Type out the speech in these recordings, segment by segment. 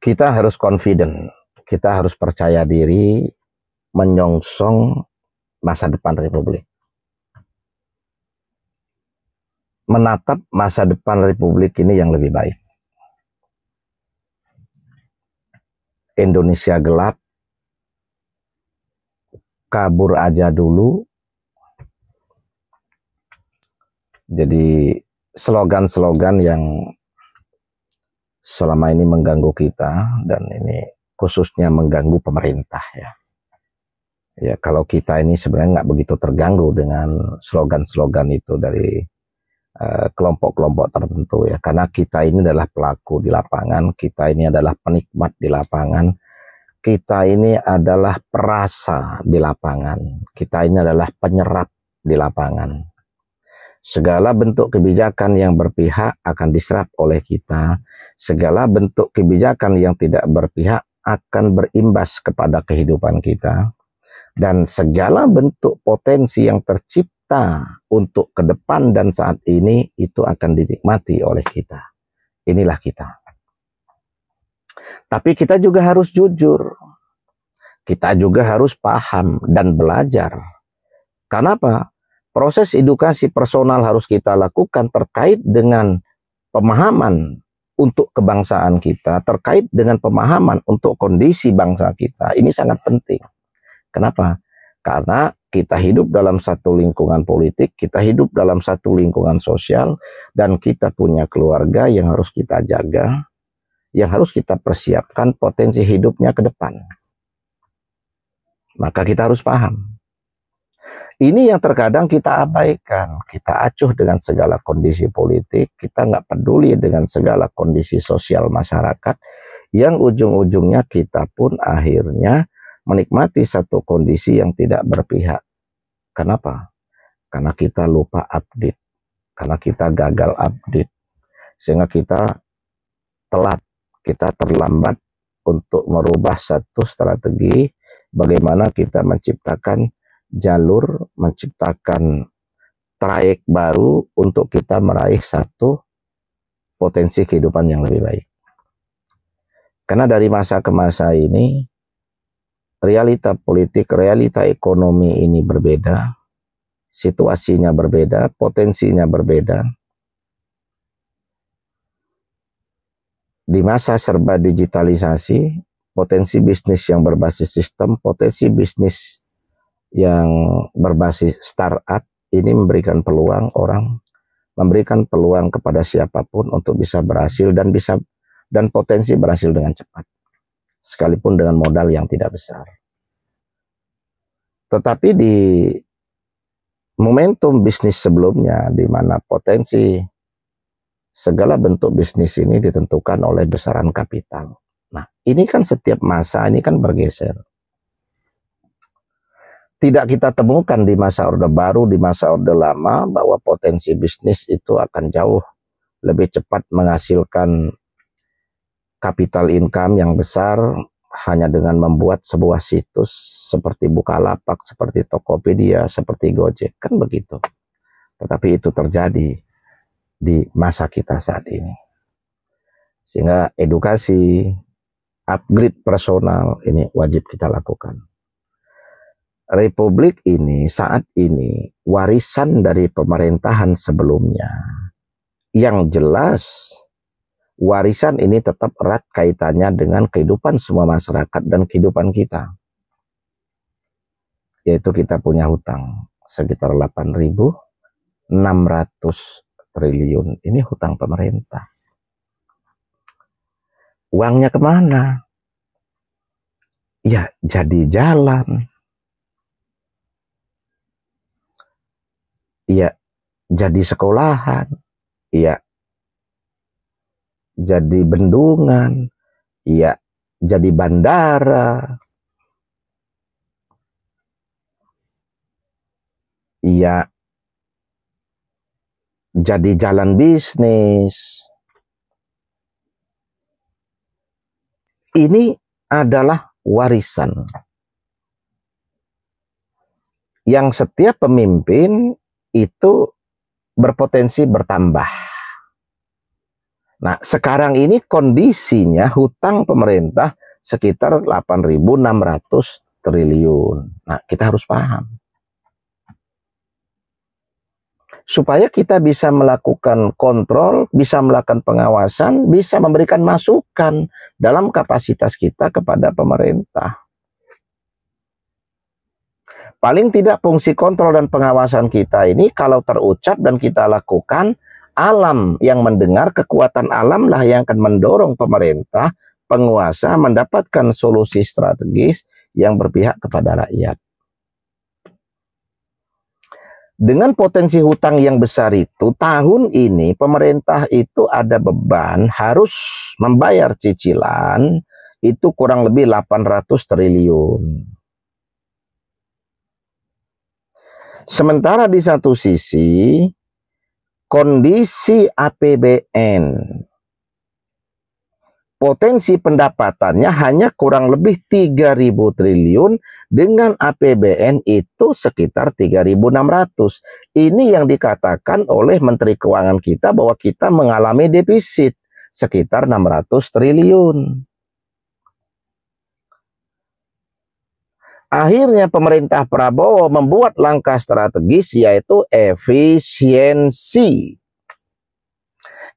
Kita harus confident, kita harus percaya diri menyongsong masa depan Republik. Menatap masa depan Republik ini yang lebih baik. Indonesia gelap, kabur aja dulu. Jadi slogan-slogan yang selama ini mengganggu kita, dan ini khususnya mengganggu pemerintah ya. Ya, kalau kita ini sebenarnya nggak begitu terganggu dengan slogan-slogan itu dari kelompok-kelompok tertentu ya, karena kita ini adalah pelaku di lapangan, kita ini adalah penikmat di lapangan, kita ini adalah perasa di lapangan, kita ini adalah penyerap di lapangan. Segala bentuk kebijakan yang berpihak akan diserap oleh kita, segala bentuk kebijakan yang tidak berpihak akan berimbas kepada kehidupan kita, dan segala bentuk potensi yang tercipta untuk ke depan dan saat ini itu akan dinikmati oleh kita. Inilah kita. Tapi kita juga harus jujur. Kita juga harus paham dan belajar. Kenapa? Proses edukasi personal harus kita lakukan terkait dengan pemahaman untuk kebangsaan kita, terkait dengan pemahaman untuk kondisi bangsa kita. Ini sangat penting. Kenapa? Karena kita hidup dalam satu lingkungan politik, kita hidup dalam satu lingkungan sosial, dan kita punya keluarga yang harus kita jaga, yang harus kita persiapkan potensi hidupnya ke depan. Maka kita harus paham. Ini yang terkadang kita abaikan, kita acuh dengan segala kondisi politik, kita nggak peduli dengan segala kondisi sosial masyarakat, yang ujung-ujungnya kita pun akhirnya menikmati satu kondisi yang tidak berpihak. Kenapa? Karena kita lupa update, karena kita gagal update, sehingga kita telat, kita terlambat untuk merubah satu strategi bagaimana kita menciptakan jalur, menciptakan trayek baru untuk kita meraih satu potensi kehidupan yang lebih baik. Karena dari masa ke masa ini, realita politik, realita ekonomi ini berbeda, situasinya berbeda, potensinya berbeda. Di masa serba digitalisasi, potensi bisnis yang berbasis sistem, potensi bisnis yang berbasis startup ini memberikan peluang orang, memberikan peluang kepada siapapun untuk bisa berhasil dan potensi berhasil dengan cepat, sekalipun dengan modal yang tidak besar. Tetapi di momentum bisnis sebelumnya, di mana potensi segala bentuk bisnis ini ditentukan oleh besaran kapital. Nah, ini kan setiap masa ini kan bergeser. Tidak kita temukan di masa Orde Baru, di masa Orde Lama, bahwa potensi bisnis itu akan jauh lebih cepat menghasilkan capital income yang besar hanya dengan membuat sebuah situs seperti Bukalapak, seperti Tokopedia, seperti Gojek, kan begitu. Tetapi itu terjadi di masa kita saat ini. Sehingga edukasi, upgrade personal ini wajib kita lakukan. Republik ini saat ini warisan dari pemerintahan sebelumnya. Yang jelas warisan ini tetap erat kaitannya dengan kehidupan semua masyarakat dan kehidupan kita. Yaitu kita punya hutang sekitar 8.600 triliun. Ini hutang pemerintah. Uangnya kemana? Ya jadi jalan. Ya jadi sekolahan. Ya jadi bendungan. Ya jadi bandara. Ya jadi jalan bisnis. Ini adalah warisan yang setiap pemimpin itu berpotensi bertambah. Nah, sekarang ini kondisinya hutang pemerintah sekitar 8.600 triliun. Nah, kita harus paham. Supaya kita bisa melakukan kontrol, bisa melakukan pengawasan, bisa memberikan masukan dalam kapasitas kita kepada pemerintah. Paling tidak fungsi kontrol dan pengawasan kita ini kalau terucap dan kita lakukan, alam yang mendengar, kekuatan alam lah yang akan mendorong pemerintah, penguasa mendapatkan solusi strategis yang berpihak kepada rakyat. Dengan potensi hutang yang besar itu, tahun ini pemerintah itu ada beban harus membayar cicilan itu kurang lebih 800 triliun. Sementara di satu sisi, kondisi APBN, potensi pendapatannya hanya kurang lebih 3.000 triliun, dengan APBN itu sekitar 3.600. Ini yang dikatakan oleh Menteri Keuangan kita bahwa kita mengalami defisit sekitar 600 triliun. Akhirnya pemerintah Prabowo membuat langkah strategis yaitu efisiensi.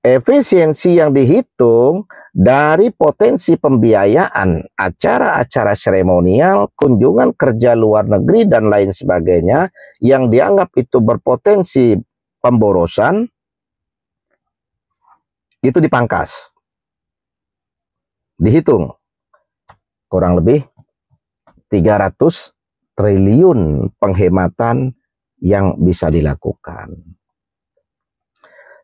Efisiensi yang dihitung dari potensi pembiayaan acara-acara seremonial, kunjungan kerja luar negeri, dan lain sebagainya yang dianggap itu berpotensi pemborosan, itu dipangkas. Dihitung kurang lebih 300 triliun penghematan yang bisa dilakukan.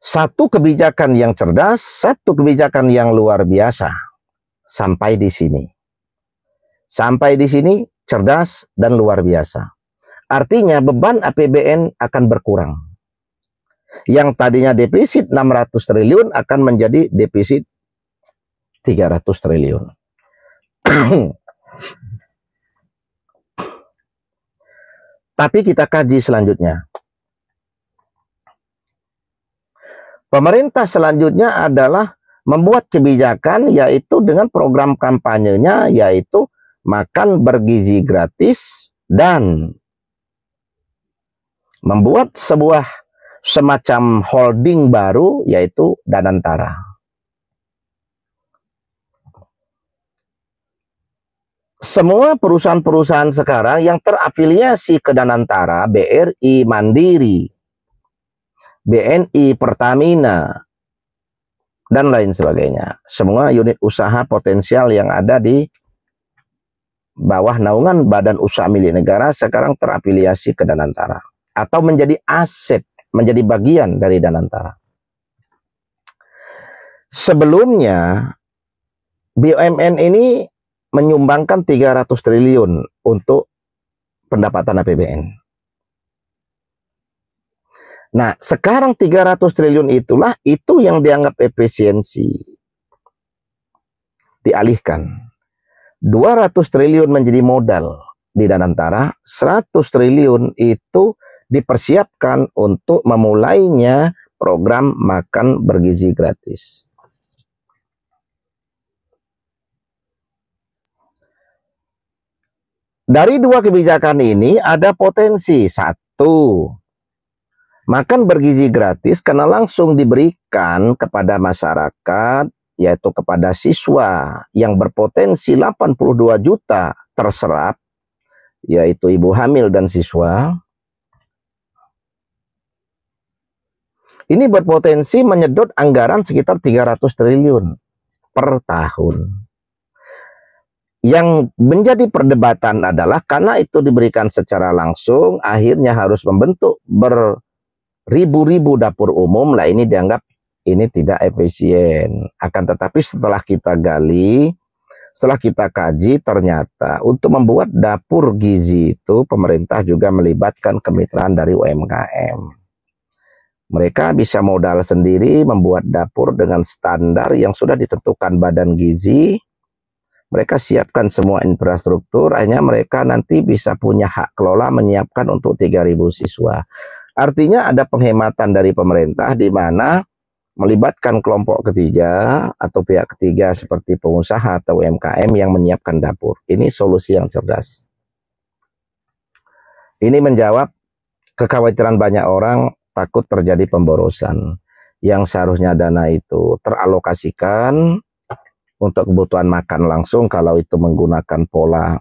Satu kebijakan yang cerdas, satu kebijakan yang luar biasa. Sampai di sini. Sampai di sini cerdas dan luar biasa. Artinya beban APBN akan berkurang. Yang tadinya defisit 600 triliun akan menjadi defisit 300 triliun. Tapi kita kaji selanjutnya. Pemerintah selanjutnya adalah membuat kebijakan yaitu dengan program kampanyenya yaitu makan bergizi gratis dan membuat sebuah semacam holding baru yaitu Danantara. Semua perusahaan-perusahaan sekarang yang terafiliasi ke Danantara, BRI, Mandiri, BNI, Pertamina, dan lain sebagainya. Semua unit usaha potensial yang ada di bawah naungan badan usaha milik negara sekarang terafiliasi ke Danantara. Atau menjadi aset, menjadi bagian dari Danantara. Sebelumnya, BUMN ini menyumbangkan 300 triliun untuk pendapatan APBN. Nah, sekarang 300 triliun itulah itu yang dianggap efisiensi. Dialihkan. 200 triliun menjadi modal di Danantara, 100 triliun itu dipersiapkan untuk memulainya program makan bergizi gratis. Dari dua kebijakan ini ada potensi. Satu, makan bergizi gratis karena langsung diberikan kepada masyarakat, yaitu kepada siswa yang berpotensi 82 juta terserap, yaitu ibu hamil dan siswa. Ini berpotensi menyedot anggaran sekitar 300 triliun per tahun. Yang menjadi perdebatan adalah karena itu diberikan secara langsung, akhirnya harus membentuk beribu-ribu dapur umum. Lah ini dianggap ini tidak efisien. Akan tetapi setelah kita gali, setelah kita kaji, ternyata untuk membuat dapur gizi itu pemerintah juga melibatkan kemitraan dari UMKM. Mereka bisa modal sendiri membuat dapur dengan standar yang sudah ditentukan Badan Gizi. Mereka siapkan semua infrastruktur, hanya mereka nanti bisa punya hak kelola menyiapkan untuk 3.000 siswa. Artinya ada penghematan dari pemerintah di mana melibatkan kelompok ketiga atau pihak ketiga seperti pengusaha atau UMKM yang menyiapkan dapur. Ini solusi yang cerdas. Ini menjawab kekhawatiran banyak orang takut terjadi pemborosan, yang seharusnya dana itu teralokasikan untuk kebutuhan makan langsung kalau itu menggunakan pola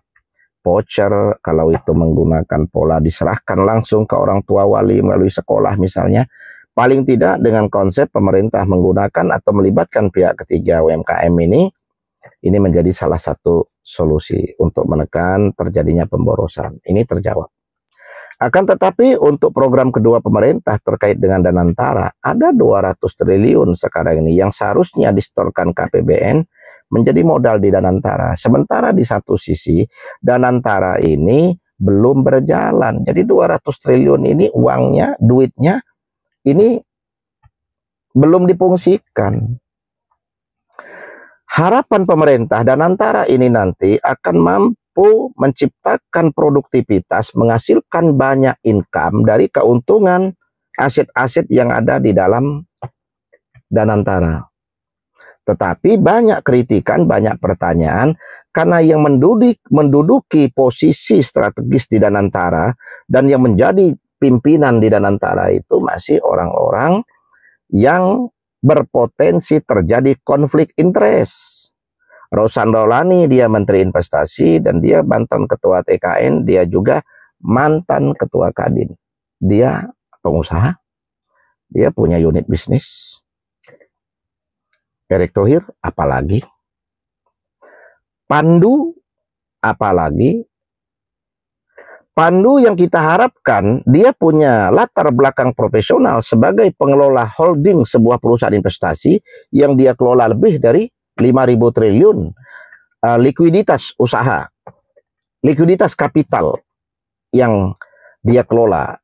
voucher, kalau itu menggunakan pola diserahkan langsung ke orang tua wali melalui sekolah misalnya. Paling tidak dengan konsep pemerintah menggunakan atau melibatkan pihak ketiga UMKM ini menjadi salah satu solusi untuk menekan terjadinya pemborosan. Ini terjawab. Akan tetapi untuk program kedua pemerintah terkait dengan Danantara, ada 200 triliun sekarang ini yang seharusnya disetorkan KPBN menjadi modal di Danantara. Sementara di satu sisi Danantara ini belum berjalan. Jadi 200 triliun ini uangnya, duitnya ini belum difungsikan. Harapan pemerintah Danantara ini nanti akan mampu menciptakan produktivitas, menghasilkan banyak income dari keuntungan aset-aset yang ada di dalam Danantara. Tetapi banyak kritikan, banyak pertanyaan, karena yang menduduki posisi strategis di Danantara dan yang menjadi pimpinan di Danantara itu masih orang-orang yang berpotensi terjadi konflik interest. Rosan Roslani dia Menteri Investasi dan dia mantan Ketua TKN, dia juga mantan Ketua Kadin. Dia pengusaha, dia punya unit bisnis. Erick Thohir apalagi, Pandu apalagi. Pandu yang kita harapkan dia punya latar belakang profesional sebagai pengelola holding sebuah perusahaan investasi yang dia kelola lebih dari 5.000 triliun likuiditas usaha, likuiditas kapital yang dia kelola,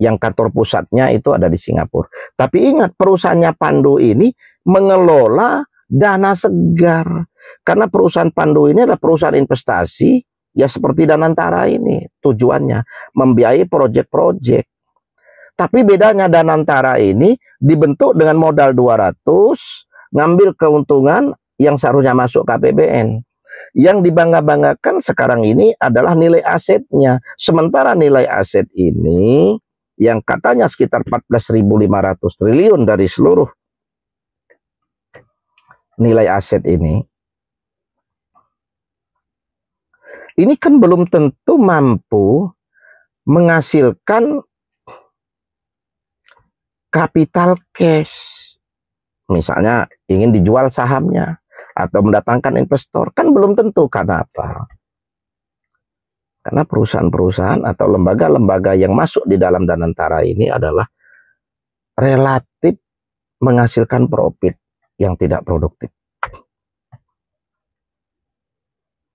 yang kantor pusatnya itu ada di Singapura. Tapi ingat, perusahaannya Pandu ini mengelola dana segar, karena perusahaan Pandu ini adalah perusahaan investasi. Ya seperti Danantara ini, tujuannya membiayai proyek-proyek. Tapi bedanya Danantara ini dibentuk dengan modal 200, ngambil keuntungan yang seharusnya masuk KPBN. Yang dibangga-banggakan sekarang ini adalah nilai asetnya. Sementara nilai aset ini, yang katanya sekitar 14.500 triliun dari seluruh nilai aset ini kan belum tentu mampu menghasilkan kapital cash. Misalnya ingin dijual sahamnya atau mendatangkan investor, kan belum tentu. Karena apa? Karena perusahaan-perusahaan atau lembaga-lembaga yang masuk di dalam Danantara ini adalah relatif menghasilkan profit yang tidak produktif.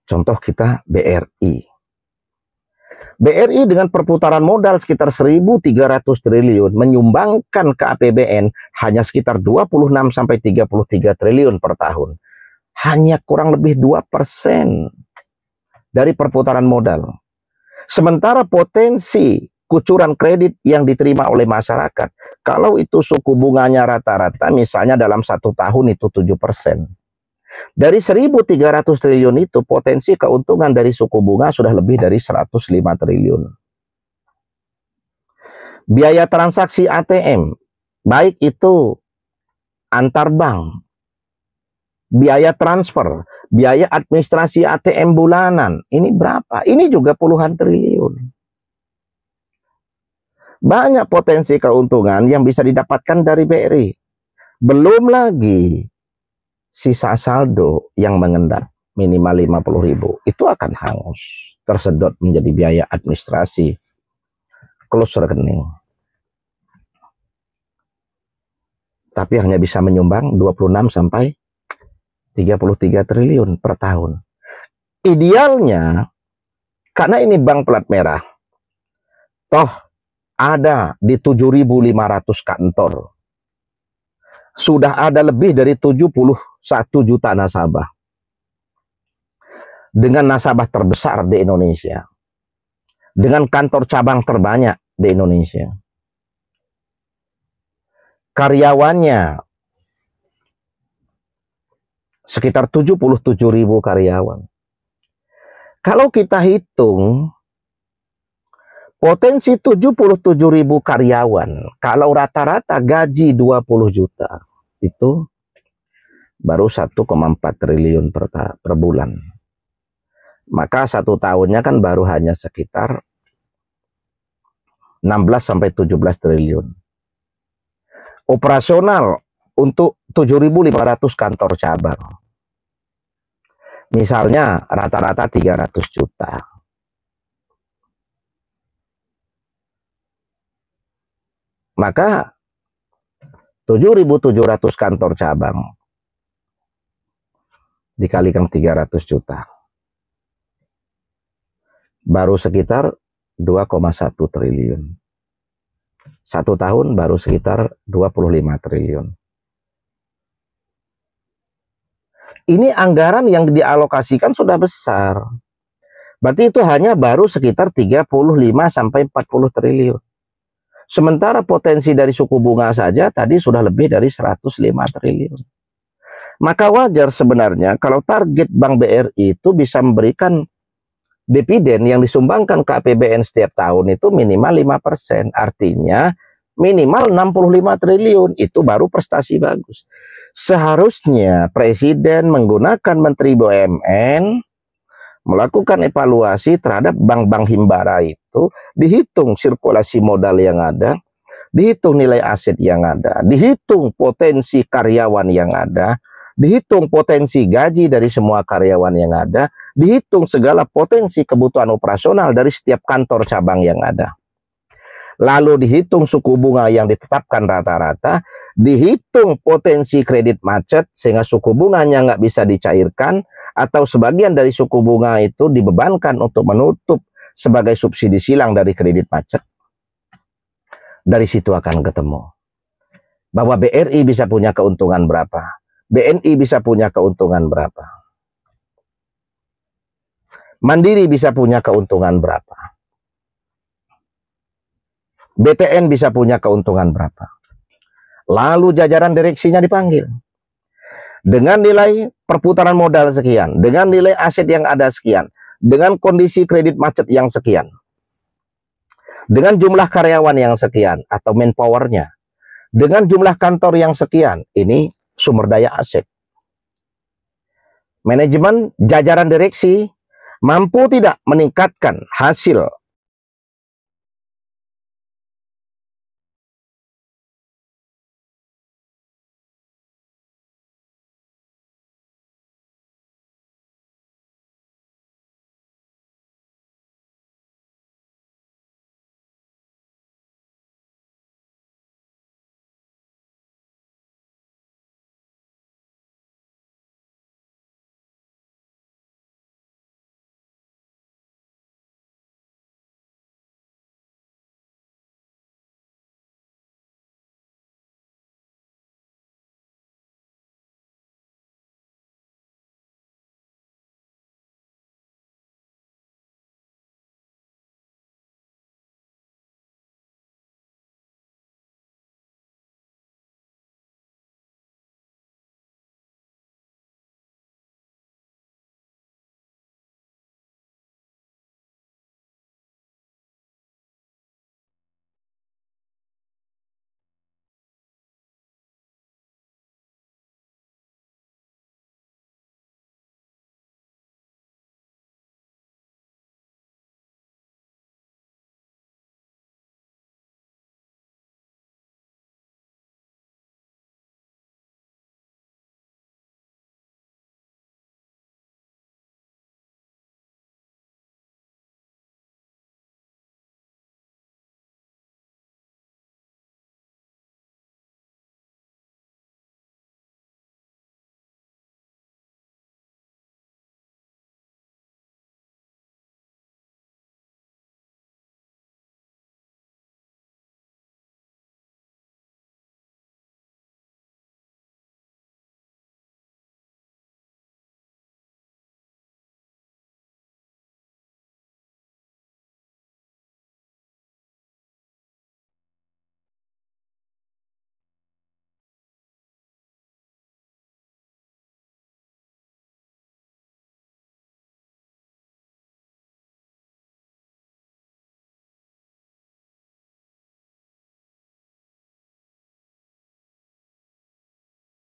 Contoh kita BRI. BRI dengan perputaran modal sekitar 1.300 triliun menyumbangkan ke APBN hanya sekitar 26-33 triliun per tahun. Hanya kurang lebih 2% dari perputaran modal. Sementara potensi kucuran kredit yang diterima oleh masyarakat, kalau itu suku bunganya rata-rata misalnya dalam 1 tahun itu 7%. Dari 1.300 triliun itu potensi keuntungan dari suku bunga sudah lebih dari 105 triliun. Biaya transaksi ATM, baik itu antar bank, biaya transfer, biaya administrasi ATM bulanan, ini berapa? Ini juga puluhan triliun. Banyak potensi keuntungan yang bisa didapatkan dari BRI. Belum lagi sisa saldo yang mengendap minimal 50.000 itu akan hangus, tersedot menjadi biaya administrasi, close rekening. Tapi hanya bisa menyumbang 26-33 triliun per tahun. Idealnya, karena ini bank plat merah, toh ada di 7.500 kantor. Sudah ada lebih dari 71 juta nasabah. Dengan nasabah terbesar di Indonesia. Dengan kantor cabang terbanyak di Indonesia. Karyawannya sekitar 77.000 karyawan. Kalau kita hitung potensi 77.000 karyawan, kalau rata-rata gaji 20 juta, itu baru 1,4 triliun per bulan. Maka 1 tahunnya kan baru hanya sekitar 16-17 triliun. Operasional untuk 7.500 kantor cabang. Misalnya rata-rata 300 juta. Maka 7.700 kantor cabang dikalikan 300 juta. Baru sekitar 2,1 triliun. 1 tahun baru sekitar 25 triliun. Ini anggaran yang dialokasikan sudah besar. Berarti itu hanya baru sekitar 35-40 triliun. Sementara potensi dari suku bunga saja tadi sudah lebih dari 105 triliun. Maka wajar sebenarnya kalau target Bank BRI itu bisa memberikan dividen yang disumbangkan ke APBN setiap tahun itu minimal 5%. Artinya minimal 65 triliun. Itu baru prestasi bagus. Seharusnya Presiden menggunakan Menteri BUMN melakukan evaluasi terhadap bank-bank himbara itu, dihitung sirkulasi modal yang ada, dihitung nilai aset yang ada, dihitung potensi karyawan yang ada, dihitung potensi gaji dari semua karyawan yang ada, dihitung segala potensi kebutuhan operasional dari setiap kantor cabang yang ada. Lalu dihitung suku bunga yang ditetapkan rata-rata, dihitung potensi kredit macet sehingga suku bunganya nggak bisa dicairkan atau sebagian dari suku bunga itu dibebankan untuk menutup sebagai subsidi silang dari kredit macet. Dari situ akan ketemu bahwa BRI bisa punya keuntungan berapa, BNI bisa punya keuntungan berapa, Mandiri bisa punya keuntungan berapa, BTN bisa punya keuntungan berapa. Lalu jajaran direksinya dipanggil. Dengan nilai perputaran modal sekian, dengan nilai aset yang ada sekian, dengan kondisi kredit macet yang sekian, dengan jumlah karyawan yang sekian atau manpowernya, dengan jumlah kantor yang sekian, ini sumber daya aset. Manajemen jajaran direksi mampu tidak meningkatkan hasil